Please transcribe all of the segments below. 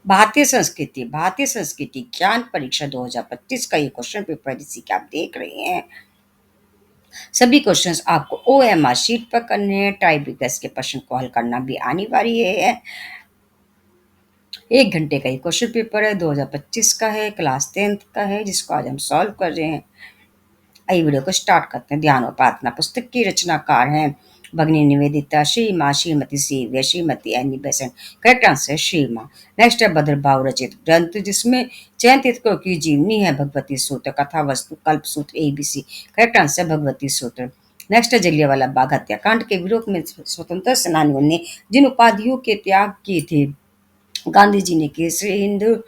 भारतीय संस्कृति ज्ञान परीक्षा 2025 का ये क्वेश्चन पेपर जिसे कि आप देख रहे हैं। सभी क्वेश्चंस आपको OMR शीट पर करने हैं। टाइप बिगर्स के प्रश्न को हल करना भी अनिवार्य है। 1 घंटे का ये क्वेश्चन पेपर है, 2025 का है, क्लास 10th का है, जिसको आज हम सॉल्व कर रहे हैं। आइए वीडियो को स्टार्ट करते हैं। ध्यान और प्रार्थना पुस्तक की रचनाकार हैं भगिनी निवेदिता, श्री माँ, Shrimati सीविया, Shrimati Annie Besant. Correct answer Shri Maa. Next है भद्रभाव रचित ग्रंथ जिसमें चयन तीर्थकों की जीवनी है भगवती सूत्र, कथा वस्तु कल्प सूत्र ABC। करेक्ट आंसर भगवती सूत्र। नेक्स्ट है जलियांवाला बाग हत्याकांड के विरोध में स्वतंत्रता सेनानियों ने जिन उपाधियों के त्याग किए थे, गांधी जी ने केसरी हिंद,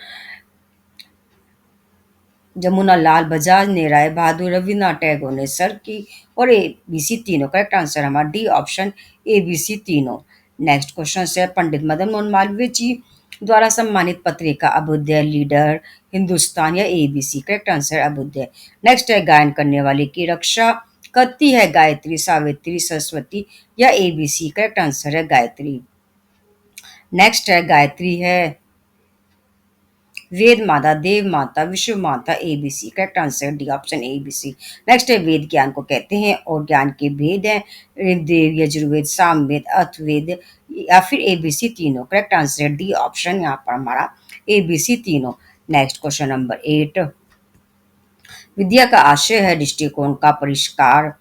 जमुना लाल बजाज ने राय बहादुर, रविन्द्रनाथ टैगोर ने सर की, और ABC तीनों। करेक्ट आंसर हमारा डी ऑप्शन ABC तीनों। नेक्स्ट क्वेश्चन है पंडित मदन मोहन मालवीय जी द्वारा सम्मानित पत्रिका अभ्युदय लीडर हिंदुस्तान या ABC। Correct answer Abhyudaya. Next है गायन करने वाले की रक्षा करती है गायत्री, सावित्री, सरस्वती या ABC। करेक्ट आंसर है गायत्री। नेक्स्ट है गायत्री है वेद माता, देव माता, विश्व माता ABC। Correct answer D option ABC। Next है वेद ज्ञान को कहते हैं और ज्ञान के भेद हैं ऋग्वेद, यजुर्वेद, सामवेद, अथर्ववेद या फिर ABC तीनों। करेक्ट आंसर डी ऑप्शन यहाँ पर हमारा ABC तीनों। नेक्स्ट क्वेश्चन नंबर 8, विद्या का आशय है दृष्टिकोण का परिष्कार,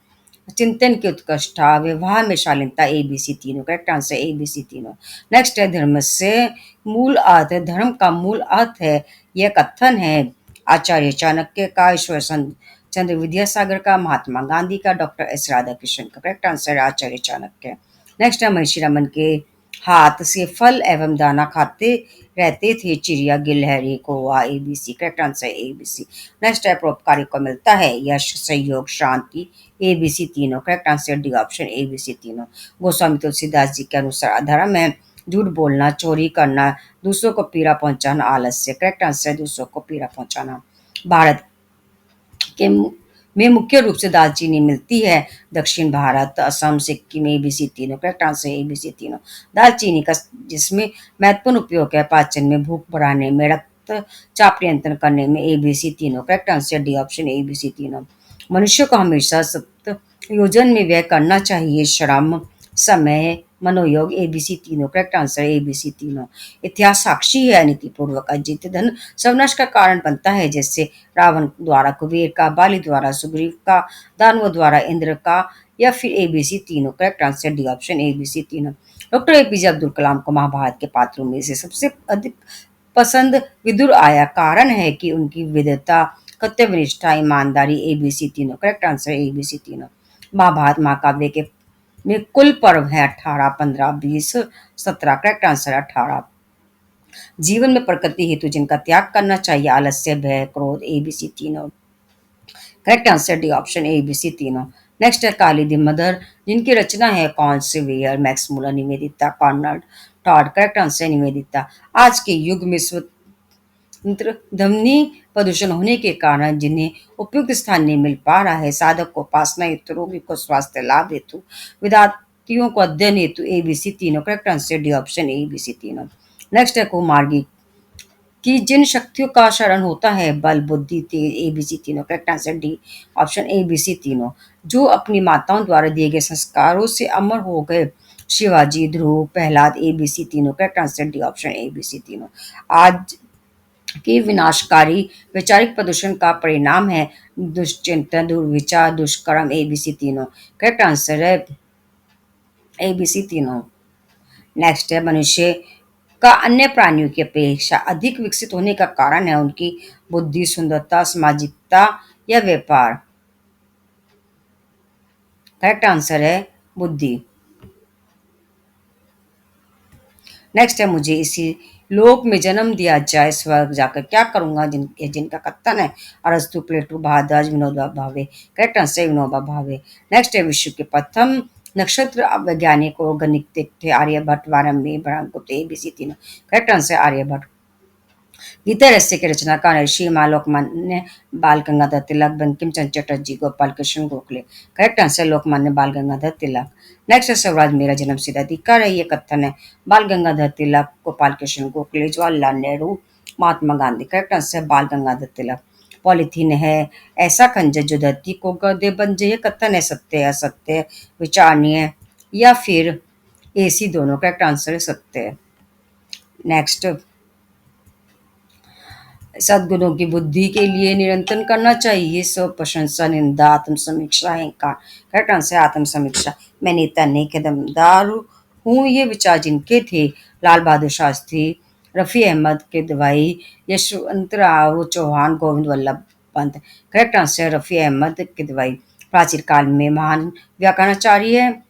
चिंतन की उत्कृष्टता, व्यवहार में शालीनता ABC तीनों। करेक्ट आंसर ABC तीनों। नेक्स्ट है धर्म से मूल अर्थ, धर्म का मूल अर्थ है यह कथन है आचार्य चाणक्य का, ईश्वर चंद्र विद्यासागर का, महात्मा गांधी का, डॉक्टर S राधाकृष्णन का। करेक्ट आंसर आचार्य चाणक्य। नेक्स्ट है महर्षि रमन के हाथ से फल एवं दाना खाते रहते थे चिड़िया, गिलहरी, कौवा ABC। Correct answer ABC। Next है परोपकारी को मिलता है यश, सहयोग, शांति ABC तीनों। Correct answer D option ABC तीनों। गोस्वामी तुलसीदास जी के अनुसार अधर्म है झूठ बोलना, चोरी करना, दूसरों को पीड़ा पहुंचाना, आलस्य। करेक्ट आंसर दूसरों को पीड़ा पहुंचाना। भारत के में मुख्य रूप से दालचीनी मिलती है दक्षिण भारत, असम, सिक्किम ABC तीनों। करेक्ट आंसर ABC तीनों। दालचीनी का जिसमें महत्वपूर्ण उपयोग है पाचन में, भूख बढ़ाने में, रक्त चाप नियंत्रण करने में ABC तीनों। Correct answer D option ABC तीनों। मनुष्य को हमेशा सत्य योजन में व्यय करना चाहिए श्रम, समय, मनोयोग ABC तीनों। करेक्ट आंसर ABC तीनों। इतिहास साक्षी है नीतिपूर्वक अजित धन सर्वनाश का कारण बनता है, जैसे रावण द्वारा कुबेर का, बाली द्वारा सुग्रीव का, दानवों द्वारा इंद्र का या फिर ABC तीनों। Correct answer D option ABC तीनों। डॉक्टर APJ अब्दुल कलाम को महाभारत के पात्रों में से सबसे अधिक पसंद विदुर आया, कारण है कि उनकी विद्वता, कर्तव्यनिष्ठा, ईमानदारी ABC तीनों। करेक्ट आंसर ABC तीनों। महाभारत महाकाव्य के में कुल पर्व है 18, 15, 20, 17। Correct answer 18। जीवन में प्रकृति हेतु जिनका त्याग करना चाहिए आलस्य, भय, क्रोध ABC तीनों। Correct answer D option ABC तीनों। नेक्स्ट है काली दी मदर जिनकी रचना है कौन से वेयर, Max Muller, Nivedita, Colonel Tod. Correct answer Nivedita. आज के युग में ध्वनि प्रदूषण होने के कारण जिन्हें उपयुक्त स्थान नहीं मिल पा रहा है, साधक को उपासना हेतु, रोगी को स्वास्थ्य लाभ हेतु, विद्यार्थियों को अध्ययन हेतु ABC तीनों। Correct answer D option ABC तीनों। नेक्स्ट है कुमार्गी कि जिन शक्तियों का शरण होता है बल, बुद्धि, तेज ABC तीनों। Correct answer D option ABC तीनों। जो अपनी माताओं द्वारा दिए गए संस्कारों से अमर हो गए, शिवाजी, ध्रुव, प्रहलाद ABC तीनों। Correct answer D option ABC तीनों। आज के विनाशकारी वैचारिक प्रदूषण का परिणाम है दुष्चिंतन, दुर्विचार, दुष्कर्म ABC तीनों। करेक्ट आंसर है ABC तीनों। नेक्स्ट है मनुष्य का अन्य प्राणियों की अपेक्षा अधिक विकसित होने का कारण है उनकी बुद्धि, सुंदरता, सामाजिकता या व्यापार। करेक्ट आंसर है बुद्धि। नेक्स्ट है मुझे इसी लोक में जन्म दिया जाए, स्वर्ग जाकर क्या करूंगा, जिनका कथन है अरस्तु, प्लेटो, Bhardwaj, Vinoba Bhave. Correct answer Vinoba Bhave. Next है विश्व के प्रथम नक्षत्र वैज्ञानिक और गणितज्ञ थे आर्यभट्ट, वारम्य, ब्रह्मगुप्त ABC तीनों। Correct answer Aryabhatta. गीता रहस्य की रचनाकार शीमा लोकमान्य बाल गंगाधर तिलक, बंकिम चंद्र चटर्जी, गोपाल कृष्ण गोखले। करेक्ट आंसर लोकमान्य बाल गंगाधर तिलक। नेक्स्ट है स्वराज मेरा जन्म सिद्ध अधिकार है, ये कथन है बाल गंगाधर तिलक, गोपाल कृष्ण गोखले, जवाहरलाल नेहरू, महात्मा गांधी। करेक्ट आंसर बाल गंगाधर तिलक। पॉलीथीन है ऐसा खंजर जो धरती को गर्दे बन जाए, ये कथन है सत्य है, असत्य है, विचारणीय या फिर एसी दोनों। करेक्ट आंसर है सत्य है। नेक्स्ट, सद्गुणों की बुद्धि के लिए निरंतर करना चाहिए स्व प्रशंसा, निंदा, आत्म समीक्षा, अहंकार। करेक्ट आंसर आत्म समीक्षा। मैं नेता नहीं कदमदार हूँ, ये विचार जिनके थे लाल बहादुर शास्त्री, रफ़ी अहमद किदवई, यशवंतराव चौहान, गोविंद वल्लभ पंत। Correct answer Rafi Ahmed Kidwai. प्राचीन काल में महान व्याकरणाचार्य है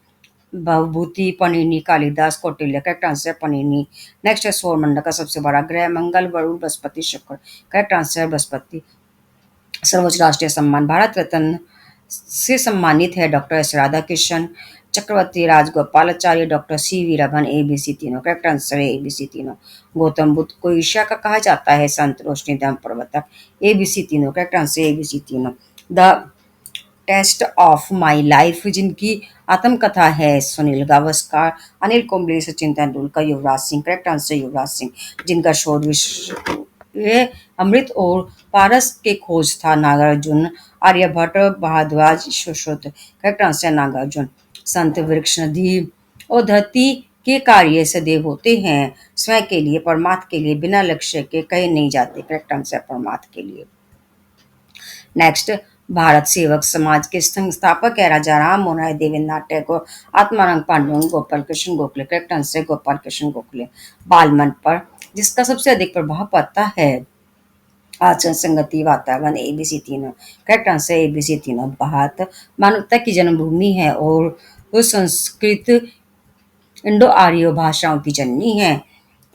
Bhavabhuti, Panini, Kalidas, Kautilya. Correct answer Panini. Next है सौरमंडल का सबसे बड़ा ग्रह मंगल, वरुण, बृहस्पति, शुक्र। Correct answer Brihaspati. सर्वोच्च राष्ट्रीय सम्मान भारत रत्न से सम्मानित है doctor S Radhakrishnan, Chakravarti Rajagopalachari, doctor C V Raman. A B C तीनों। करेक्ट आंसर है ए बी सी तीनों। गौतम बुद्ध को ईर्ष्या का कहा जाता है संत, रोशनी, धर्म प्रवर्तक। ए बी सी तीनों। Correct answer A B C तीनों। The test of my life जिनकी आत्मकथा है सुनील गावस्कर, अनिल कुंबले, सचिन तेंदुलकर, युवराज सिंह। Correct answer Yuvraj Singh. जिनका शोध विश्व में अमृत और पारस के खोज था नागार्जुन, आर्यभट्ट, भारद्वाज, सुश्रुत। Correct answer Nagarjuna. संत वृक्ष, नदी और धरती के कार्य सदैव होते हैं स्वयं के लिए, परमात्मा के लिए, बिना लक्ष्य के कहे नहीं जाते। करेक्ट आंसर परमात्मा के लिए। नेक्स्ट, भारत सेवक समाज के संस्थापक है राजा राम मोहन राय, देवेंद्रनाथ टैगोर, आत्माराम पांडुरंग, गोपाल कृष्ण गोखले। Correct answer Gopal Krishna Gokhale. बाल मन पर जिसका सबसे अधिक प्रभाव पड़ता है आचरण, संगति, वातावरण। एबीसी तीनों। करेक्ट आंसर एबीसी तीनों। भारत मानवता की जन्मभूमि है और वो संस्कृत इंडो आर्य भाषाओं की जननी है।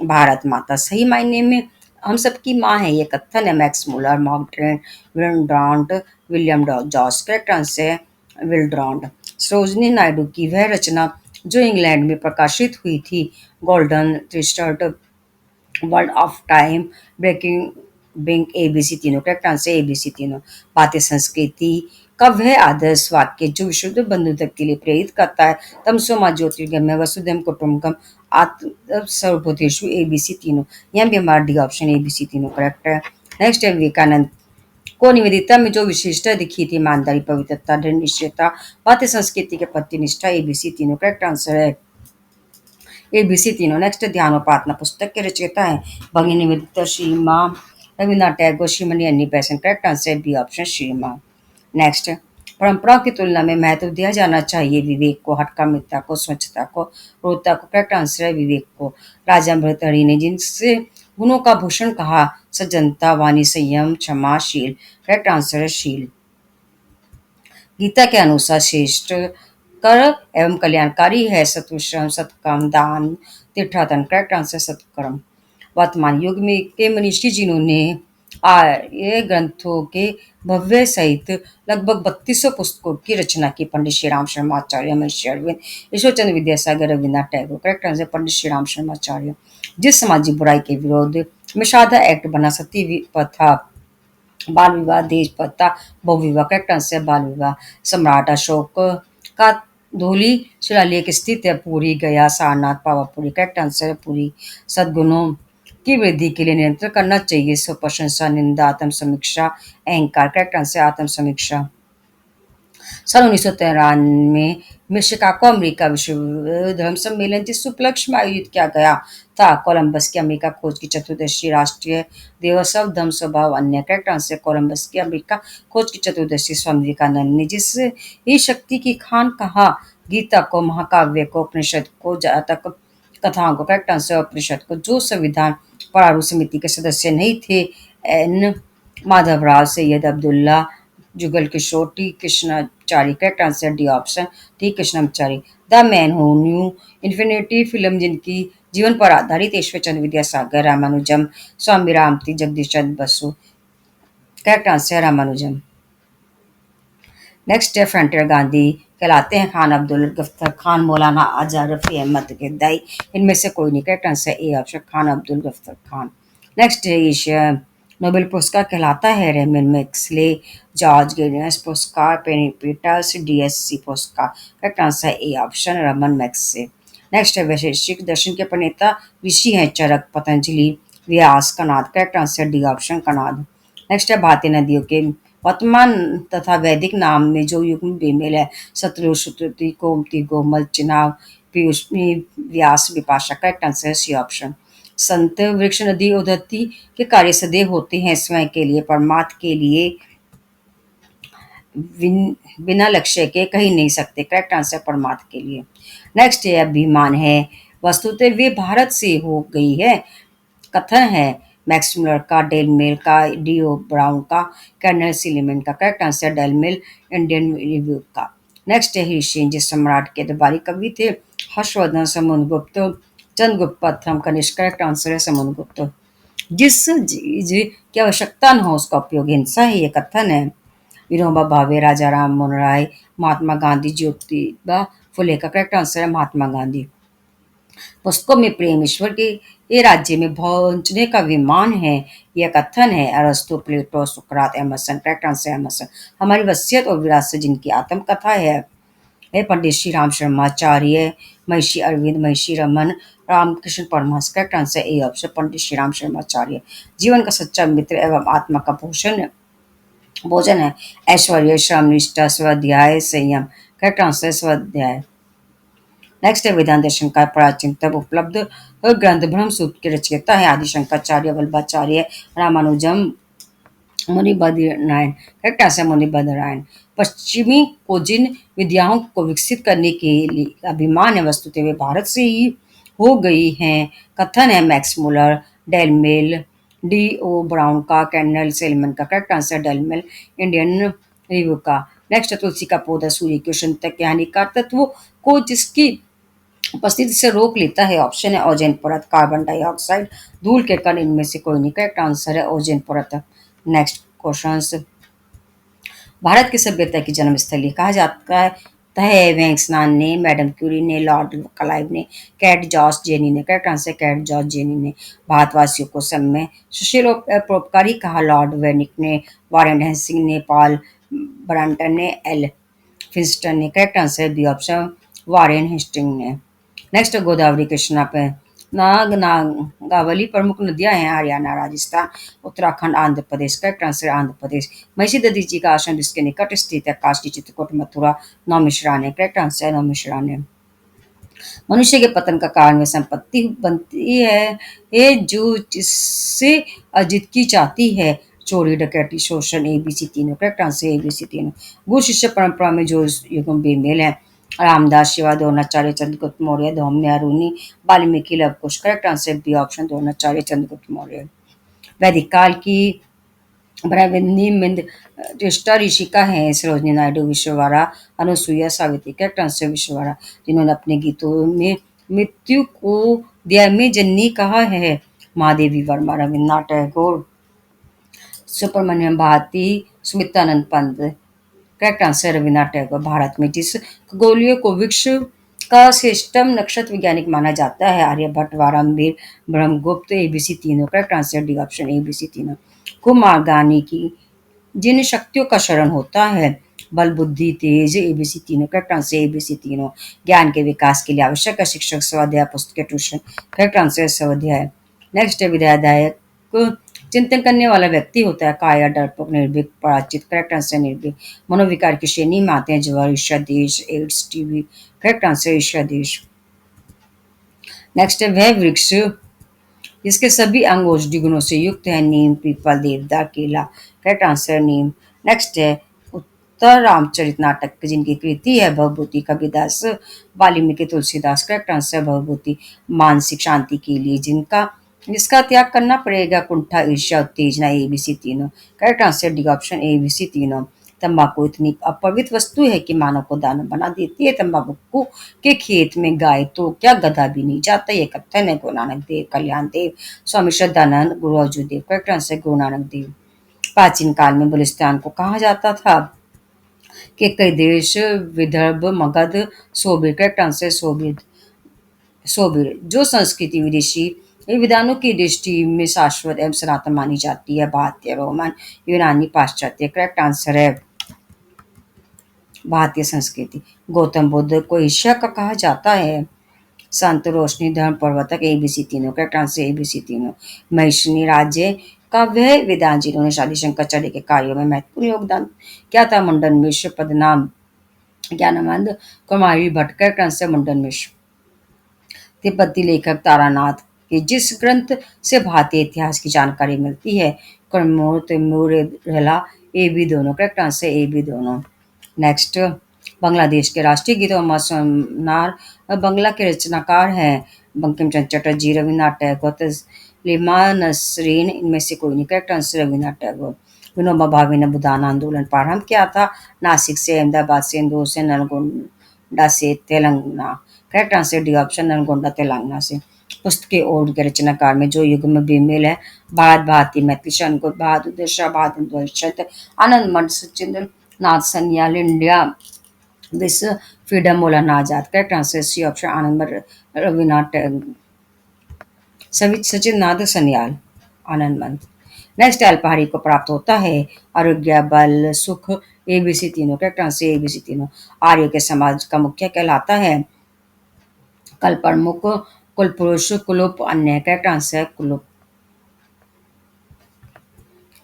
भारत माता सही मायने में हम सबकी माँ है, ये कथन है Max Muller, Mark Twain, Will Durant, William George. Correct answer Will Durant. Sarojini Naidu की वह रचना जो इंग्लैंड में प्रकाशित हुई थी, golden threshold, world of time, breaking wing. ABC तीनों। करेक्ट आंसर एबीसी तीनों। भारतीय संस्कृति का वह आदर्श वाक्य जो विशुद्ध बंधुत्व के लिए प्रेरित करता है, तमसो मां ज्योतिर्गमय वसुधैव कुटुंबकम आत्म सर्वभूतेषु। एबीसी तीनों। यहाँ भी हमारा डी ऑप्शन एबीसी तीनों करेक्ट है। नेक्स्ट है विवेकानंद को निवेदिता में जो विशेषता दिखी थी, ईमानदारी, पवित्रता, दृढ़ निश्चयता, भारतीय संस्कृति के प्रति निष्ठा। एबीसी तीनों। करेक्ट आंसर है एबीसी तीनों। नेक्स्ट, ध्यान और प्रार्थना पुस्तक के रचयिता है भगिनी निवेदिता, श्री माँ, Rabindranath Tagore, Shrimati Annie Besant. Correct answer B option Shri Maa. Next, परंपराओं की तुलना में महत्व दिया जाना चाहिए विवेक को, हठकामिता को, स्वच्छता को, क्रूरता को। करेक्ट आंसर है विवेक को। राजा भर्तृहरि ने जिनसे गुणों का भूषण कहा, सज्जनता, वाणी, संयम, क्षमा, शील। करेक्ट आंसर है शील। गीता के अनुसार श्रेष्ठ कर एवं कल्याणकारी है सत्वश्रम, सत्कर्म, दान, तीर्थाटन। करेक्ट आंसर सत्कर्म। वर्तमान युग में के मनीषी जिन्होंने आर्य ग्रंथों के भव्य सहित लगभग 3200 पुस्तकों की रचना की, पंडित श्री राम शर्माचार्य, महर्षि अरविंद, ईश्वरचंद्र विद्यासागर, रविन्द्रनाथ टैगोर। करेक्ट आंसर पंडित श्री राम शर्माचार्य। जिस सामाजिक बुराई के विरोध में साधा एक्ट बना, सती प्रथा, बाल विवाह, दहेज प्रथा, बहुविवाह। करेक्ट आंसर बाल विवाह। सम्राट अशोक का धौली शिलालेख स्थित है पुरी, गया, सारनाथ, पावापुरी। करेक्ट आंसर है पुरी। सद्गुणों की वृद्धि के लिए निरंतर करना चाहिए स्व प्रशंसा, निंदा, आत्म समीक्षा, अहंकार। करेक्ट आंसर आत्म समीक्षा। सन 1993 में शिकागो अमेरिका विश्व धर्म सम्मेलन जिस उपलक्ष्य में आयोजित किया गया था, कोलंबस की अमेरिका खोज की चतुर्दशी राष्ट्रीय दिवस of धर्म स्वभाव अन्य। करेक्ट आंसर कोलंबस की अमेरिका खोज की चतुर्दशी। स्वामी विवेकानंद ने जिस ही शक्ति की खान कहा, गीता को, महाकाव्य को, उपनिषद को, जातक कथाओं को। करेक्ट आंसर उपनिषद को। जो संविधान प्रारूप समिति के सदस्य नहीं थे, N Madhavrao, Syed Abdullah, Jugal Kishore, T Krishnachari. Correct answer D option T Krishnachari. The man who knew infinity film जिनकी जीवन पर आधारित, ईश्वरचंद्र विद्यासागर, रामानुजम, स्वामी रामती, Jagdish Chandra Basu. Correct answer Ramanujam. Next है फ्रंटियर गांधी कहलाते हैं खान अब्दुल गफ्फार खान, मौलाना आजाद, रफी अहमद किदवई। इनमें से कोई नहीं। Correct answer A option Khan Abdul Ghaffar Khan. Next है एशिया नोबेल पुरस्कार कहलाता है रेमन मैक्सले, जॉर्ज गेनियस पुरस्कार, पेनिपिटस, डीएससी पुरस्कार। करेक्ट आंसर है A option Ramon Magsaysay. Next है वैशेषिक दर्शन के प्रणेता ऋषि हैं Charak, Patanjali, Vyas, Kanad. Correct answer D option Kanad. Next है भारतीय नदियों के वर्तमान तथा वैदिक नाम में जो युग्म बेमेल है, सतलुज, शुतुद्रि, गोमती, गोमल, चिनाब, पीयूषनी, व्यास, विपाशा। करेक्ट आंसर है सी ऑप्शन। संत वृक्ष नदी उद्धति के कार्य सदैव होते हैं स्वयं के लिए, परमात्म के लिए, बिना लक्ष्य के कहीं नहीं सकते। करेक्ट आंसर परमात्मा के लिए। नेक्स्ट है अभिमान है वस्तुतः वे भारत से हो गई है। कथन है मैक्स मुलर का, डेल मेल का, डीओ ब्राउन का, कर्नल सिलीमन का। Correct answer Daily Mail, Indian review का। नेक्स्ट है ऋषि जिस सम्राट के दरबारी कवि थे हर्षवर्धन, समुद्रगुप्त, चंद्रगुप्त प्रथम। कनिष्क। करेक्ट आंसर है समुद्रगुप्त। जिस चीज की आवश्यकता न हो उसका उपयोग हिंसा है, ये कथन है विनोबा भावे, राजा राम मोहन राय, महात्मा गांधी, ज्योतिबा फुले। का करेक्ट आंसर है महात्मा गांधी। पुस्तकों में प्रेम ईश्वर के ये राज्य में पहुंचने का विमान है, यह कथन है अरस्तु, प्लेटो, सुकरात, एमर्सन। करेक्ट आंसर है एमर्सन। हमारी वसीयत और विरासत जिनकी आत्मकथा है पंडित Shri Ram शर्माचार्य, Maharshi Arvind, Maharshi Raman, Ramakrishna Paramhansa. Correct answer A option Pandit Shri Ram Sharmacharya. जीवन का सच्चा मित्र एवं आत्मा का भोजन है ऐश्वर्य, श्रम, निष्ठा, स्वाध्याय, संयम। करेक्ट आंसर स्वाध्याय। नेक्स्ट है वेदांत दर्शन का प्राचीन तब उपलब्ध ग्रंथ ब्रह्म सूत्र के रचयिता है आदि शंकराचार्य, वल्लभाचार्य, रामानुजम, मुनिबद्रनारायण। Correct answer Munibadranarayan. पश्चिमी को जिन विद्याओं को विकसित करने के लिए अभिमान है वस्तुतः वे भारत से ही हो गई हैं। कथन है मैक्स मुलर, डेलमेल, डी ओ ब्राउन का, कैंडल सेलमन का। करेक्ट आंसर डेलमेल, इंडियन रिव्यू का। नेक्स्ट तुलसी का पौधा सूर्य के उष्ण तक के हानिकारक तत्वों को जिसकी उपस्थिति से रोक लेता है, ऑप्शन है ओजोन परत, कार्बन डाइऑक्साइड, धूल के कण। इनमें से कोई नहीं। करेक्ट आंसर है ओजोन परत। नेक्स्ट क्वेश्चन, भारत की सभ्यता की जन्मस्थली कहा जाता है वेंकसनान ने, मैडम क्यूरी ने, लॉर्ड क्लाइव ने, कैट जॉर्ज जेनी ने। Correct answer Kate George Jenny ने। भारतवासियों को सब में सुशील और परोपकारी कहा लॉर्ड वेनिक ने, वारेन हेस्टिंग ने, पॉल ब्रांटन ने, एल फिंस्टन ने। Correct answer B option Warren Hasting ने। नेक्स्ट गोदावरी, कृष्णा पे नागावली प्रमुख नदियां हैं हरियाणा, राजस्थान, उत्तराखंड, आंध्र प्रदेश। Correct answer Andhra Pradesh. महिषी दधी जी का आश्रम जिसके निकट स्थित है काशी, चित्रकूट, मथुरा, नौमिश्रा ने। करेक्ट आंसर है नौमिश्रा ने। मनुष्य के पतन का कारण वह संपत्ति बनती है ये जो जिससे अजित की चाहती है, चोरी, डकैती, शोषण। एबीसी तीनों। करेक्ट आंसर एबीसी तीनों। गुरु शिष्य परंपरा में जो युगम बेमेल है Ramdas, Shiva, Dronacharya, Chandragupta Maurya, Dhaumya, Aruni, Valmiki, Lavkush. Correct answer B option Dronacharya, Chandragupta Maurya. वैदिक काल की ब्राह्मणी मिंद ज्येष्ठा ऋषिका हैं सरोजनी नायडू, विश्ववारा, अनुसुईया, सावित्री। करेक्ट आंसर विश्ववारा, जिन्होंने अपने गीतों में मृत्यु को दिया में जननी कहा है। महादेवी वर्मा, रविन्द्रनाथ टैगोर, सुब्रमण्यम भारती, सुमित्रानंद पंत। Correct answer Rabindranath Tagore. भारत में जिस खगोलीय को वृक्ष का श्रेष्ठतम नक्षत्र वैज्ञानिक माना जाता है आर्यभट्ट, वारामवीर, ब्रह्मगुप्त। एबीसी तीनों। Correct answer D option ABC तीनों। कुमारगानी की जिन शक्तियों का शरण होता है बल, बुद्धि, तेज। एबीसी तीनों। करेक्ट आंसर एबीसी तीनों। ज्ञान के विकास के लिए आवश्यक है शिक्षक, स्वाध्याय, पुस्तक, ट्यूशन। करेक्ट आंसर स्वाध्याय। नेक्स्ट है विद्यादायक चिंतन करने वाला व्यक्ति होता है काया, डरपोक, निर्भीक, पराजित। करेक्ट आंसर निर्भीक। मनोविकार की श्रेणी में आते हैं ज्वर, ईर्ष्या, देश, एड्स, टीबी। करेक्ट आंसर ईर्ष्या, देश। नेक्स्ट है वह वृक्ष जिसके सभी अंग औषधि गुणों से युक्त है, नीम, पीपल, देवदार, केला। करेक्ट आंसर नीम। नेक्स्ट है उत्तर रामचरित नाटक जिनकी कृति है भवभूति, कबीरदास, वाल्मीकि, तुलसीदास। Correct answer Bhavabhuti. मानसिक शांति के लिए जिसका त्याग करना पड़ेगा कुंठा, ईर्ष्या, उत्तेजना। एबीसी तीनों। Correct answer D option ABC तीनों। तंबाकू इतनी अपवित्र वस्तु है कि मानव को दानव बना देती है। तंबाकू के खेत में गाय तो क्या गधा भी नहीं जाता, ये कथन है गुरु नानक देव, कल्याण देव, स्वामी श्रद्धानंद, गुरु अर्जुन देव। Correct answer Guru Nanak Dev. प्राचीन काल में बलिस्तान को कहा जाता था कि कई देश विदर्भ, मगध, सोबिर। Correct answer Sobir. सोबिर जो संस्कृति विदेशी ये विधानों की दृष्टि में शाश्वत एवं सनातन मानी जाती है। भारतीय, रोमन, यूनानी, पाश्चात्य। करेक्ट आंसर है भारतीय संस्कृति। गौतम बुद्ध को ईश्वर का कहा जाता है। संत, रोशनी, धर्म, प्रवर्तक, एबीसी तीनों। करेक्ट आंसर एबीसी तीनों। महिषिनी राज्य का वह विद्वान जिन्होंने शादी शंकराचार्य के कार्यों में महत्वपूर्ण योगदान क्या था? मुंडन मिश्र। पदनाम ज्ञानानंद कुमारी भट्ट। करेक्ट आंसर मुंडन मिश्र। तिब्बती लेखक तारानाथ के जिस ग्रंथ से भारतीय इतिहास की जानकारी मिलती है? कर्मोर, तैमूर, रहला। ए बी दोनों। करेक्ट आंसर ए बी दोनों। नेक्स्ट, बांग्लादेश के राष्ट्रीय गीत मोहम्मद सोनार बांग्ला के रचनाकार हैं? बंकिम चंद्र चटर्जी, रविन्द्रनाथ टैगोर, तस्लीमा नसरीन। इनमें से कोई नहीं। Correct answer Rabindranath Tagore. विनोबा भावे ने बुदान आंदोलन प्रारंभ किया था? नासिक से, अहमदाबाद से, इंदौर से, नलगोंडा से, Telangana. Correct answer D option Nalgonda Telangana से। पुस्तक और के रचनाकार में जो युग में बेमेल है? भारत भारती, मैथिली, शनकुट बहादुर, दशा बहादुर, आनंद मठ, सचिंद्र नाथ सन्याल, इंडिया विश्व, freedom, Maulana Azad. Correct answer C option आनंद मठ, रविन्द्रनाथ टैगोर, सचिन नाथ सन्याल, आनंद मठ। नेक्स्ट, अल्पाहारी को प्राप्त होता है? आरोग्य, बल, सुख, एबीसी तीनों। करेक्ट आंसर एबीसी तीनों। आर्य के समाज का मुखिया कहलाता है? कल प्रमुख, कुल पुरुष, कुलूप, अन्य। करेक्ट आंसर है कुलूप।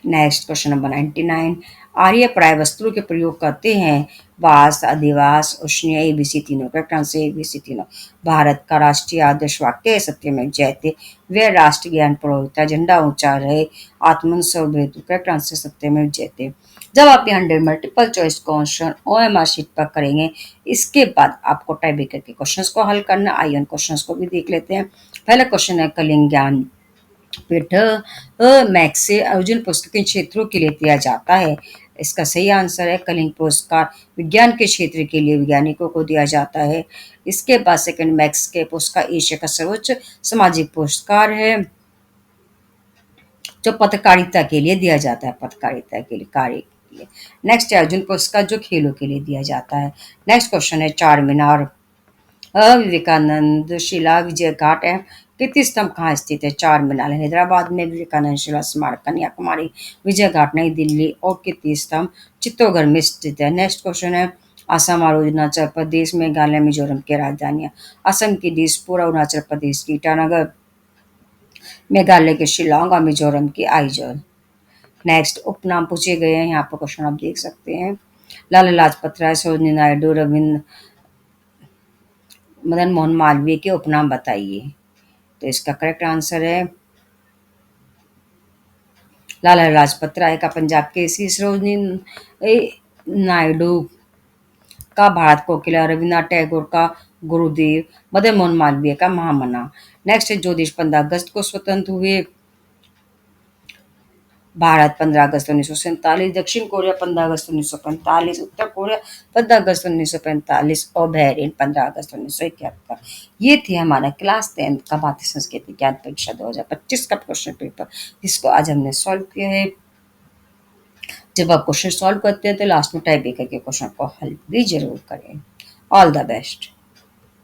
Next question number 99। आर्य प्राय वस्त्रों के प्रयोग करते हैं? वास, अधिवास, उष्णीय, एबीसी तीनों। करेक्ट आंसर एबीसी तीनों। भारत का राष्ट्रीय आदर्श वाक्य है? सत्यमेव जयते। वह राष्ट्र ज्ञान पुरोहिता, झंडा ऊंचा रहे, आत्मन सर्वभूत। करेक्ट आंसर सत्यमेव जयते। जब आप ये 100 multiple choice question OMR sheet पर करेंगे, इसके बाद आपको टाइप ब्रेकर के क्वेश्चंस को हल करना। आइए उन क्वेश्चंस को भी देख लेते हैं। पहला क्वेश्चन है कलिंग ज्ञान पीठ मैक्स से अर्जुन पुरस्कार किन क्षेत्रों के लिए दिया जाता है? इसका सही आंसर है कलिंग पुरस्कार विज्ञान के क्षेत्र के लिए वैज्ञानिकों को दिया जाता है। इसके बाद सेकंड मैक्स के पुरस्कार एशिया का सर्वोच्च सामाजिक पुरस्कार है जो पत्रकारिता के लिए दिया जाता है, पत्रकारिता के लिए कार्य के लिए। नेक्स्ट है अर्जुन पुरस्कार जो खेलों के लिए दिया जाता है। नेक्स्ट क्वेश्चन है चार मीनार विवेकानंद शिला विजय घाट है कीर्ति स्तंभ कहाँ स्थित है? चार मीनार हैदराबाद में, विवेकानंद शिला स्मारक कन्याकुमारी, विजय घाट नई दिल्ली और कीर्ति स्तंभ चित्तौड़गढ़ में स्थित है। नेक्स्ट क्वेश्चन है असम और अरुणाचल प्रदेश, मेघालय, मिजोरम की राजधानियां? असम की दिसपुर, अरुणाचल प्रदेश की ईटानगर, मेघालय के शिलोंग और मिजोरम की आइजोल। नेक्स्ट उपनाम पूछे गए हैं, यहाँ पर क्वेश्चन आप देख सकते हैं। लाला लाजपत राय, सरोजिनी नायडू, रविंद्र, मदन मोहन मालवीय के उपनाम बताइए। तो इसका करेक्ट आंसर है लाला लाजपत राय का पंजाब केसरी, सरोजिनी नायडू का भारत कोकिला, रविन्द्रनाथ टैगोर का गुरुदेव, मदन मोहन मालवीय का महामना। नेक्स्ट है जो देश 15 अगस्त को स्वतंत्र हुए? भारत 15 अगस्त 1947, दक्षिण कोरिया 15 अगस्त 1945, उत्तर कोरिया 15 अगस्त 1945 और बहरीन 15 अगस्त 1971। ये थी हमारा क्लास 10 का भारतीय संस्कृति ज्ञान परीक्षा 2025 का क्वेश्चन पेपर, जिसको आज हमने सॉल्व किया है। जब आप क्वेश्चन सॉल्व करते हैं तो लास्ट में टाइप करके क्वेश्चन को हल भी जरूर करें। All the best.